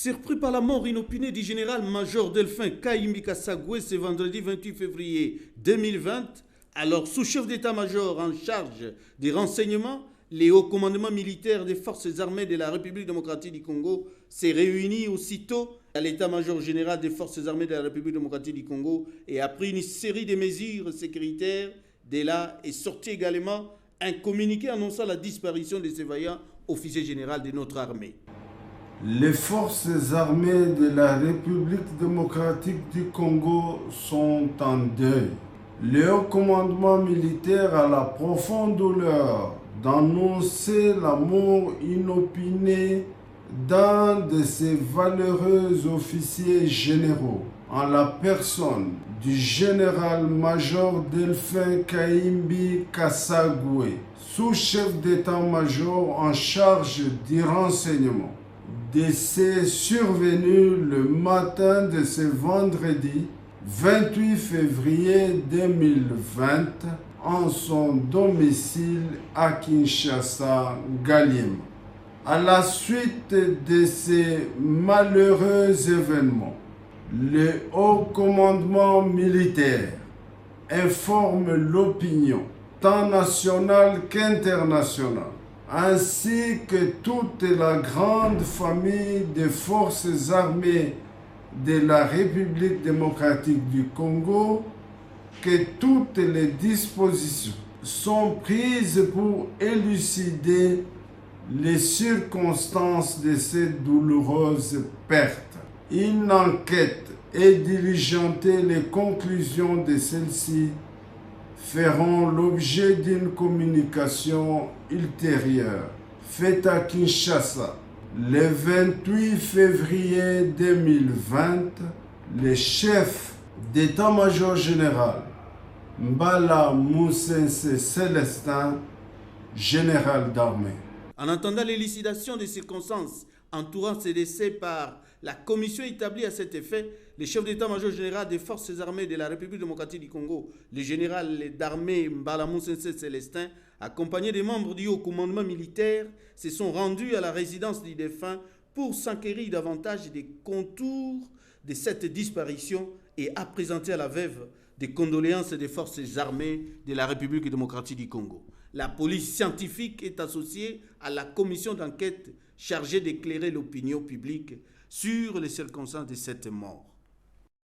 Surpris par la mort inopinée du général-major Delphin Kayimbi Kassagoue ce vendredi 28 février 2020, alors sous-chef d'état-major en charge des renseignements, les hauts commandements militaires des forces armées de la République démocratique du Congo s'est réuni aussitôt à l'état-major général des forces armées de la République démocratique du Congo et a pris une série de mesures sécuritaires. Dès là est sorti également un communiqué annonçant la disparition de ce vaillant officier général de notre armée. Les forces armées de la République démocratique du Congo sont en deuil. Le haut commandement militaire a la profonde douleur d'annoncer la mort inopinée d'un de ses valeureux officiers généraux, en la personne du général-major Delphin Kayimbi Kassagoue, sous-chef d'état-major en charge du renseignement. Décès survenu le matin de ce vendredi 28 février 2020 en son domicile à Kinshasa, Galiem. À la suite de ces malheureux événements, le haut commandement militaire informe l'opinion, tant nationale qu'internationale, ainsi que toute la grande famille des forces armées de la République démocratique du Congo, que toutes les dispositions sont prises pour élucider les circonstances de cette douloureuse perte. Une enquête est diligentée, les conclusions de celle-ci feront l'objet d'une communication ultérieure faite à Kinshasa. Le 28 février 2020, le chef d'état-major général Mbala Moussense Célestin, général d'armée. En attendant l'élucidation des circonstances entourant ces décès par la commission établie à cet effet, le chef d'état-major général des forces armées de la République démocratique du Congo, le général d'armée Mbala Moussense Célestin, accompagné des membres du haut commandement militaire, se sont rendus à la résidence du défunt pour s'enquérir davantage des contours de cette disparition et à présenter à la veuve des condoléances des forces armées de la République démocratique du Congo. La police scientifique est associée à la commission d'enquête chargée d'éclairer l'opinion publique sur les circonstances de cette mort.